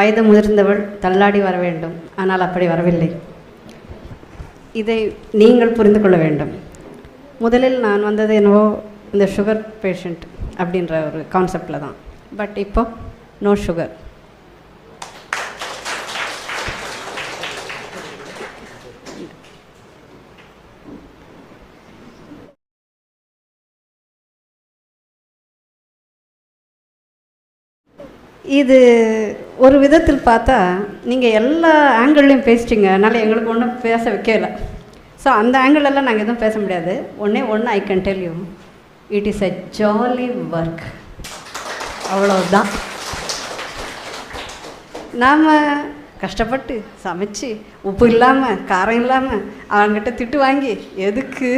வயது முதிர்ந்தவள் தள்ளாடி வர வேண்டும், ஆனால் அப்படி வரவில்லை. இதை நீங்கள் புரிந்து கொள்ள வேண்டும். முதலில் நான் வந்தது என்னவோ இந்த சுகர் பேஷண்ட் அப்படின்ற ஒரு கான்செப்டில் தான். பட் இப்போ நோ சுகர். இது ஒரு விதத்தில் பார்த்தா நீங்கள் எல்லா ஆங்கிள்லையும் பேசிட்டீங்க, அதனால் எங்களுக்கு ஒன்றும் பேச வைக்கல. ஸோ அந்த ஆங்கிளெல்லாம் நாங்கள் எதுவும் பேச முடியாது. ஒன்று I can tell you, it is a jolly work. அவ்வளோதான். நாம் கஷ்டப்பட்டு சமைச்சு உப்பு இல்லாமல் காரம் இல்லாமல் அவங்ககிட்ட திட்டு வாங்கி எதுக்கு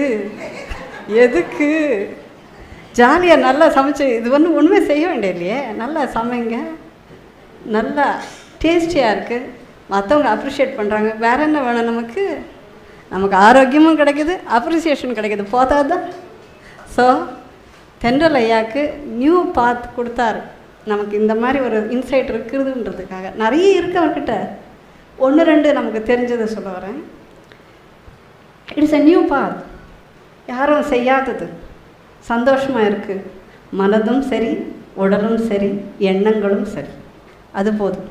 ஜாலியாக நல்லா சமைச்சு இது ஒன்றுமே செய்ய வேண்டிய இல்லையே. நல்லா சமைங்க, நல்லா டேஸ்டியாக இருக்குது, மற்றவங்க அப்ரிஷியேட் பண்ணுறாங்க. வேறு என்ன வேணும்? நமக்கு ஆரோக்கியமும் கிடைக்குது, அப்ரிசியேஷன் கிடைக்குது, போதாதான்? ஸோ தென்றல் ஐயாவுக்கு நியூ பாத் கொடுத்தாரு. நமக்கு இந்த மாதிரி ஒரு இன்சைட் இருக்குதுன்றதுக்காக நிறைய இருக்கு அவர்கிட்ட. 1-2 நமக்கு தெரிஞ்சதை சொல்ல வரேன். இட்ஸ் எ நியூ பாத், யாரும் செய்யாதது. சந்தோஷமாக இருக்குது, மனதும் சரி, உடலும் சரி, எண்ணங்களும் சரி. அது போதும்.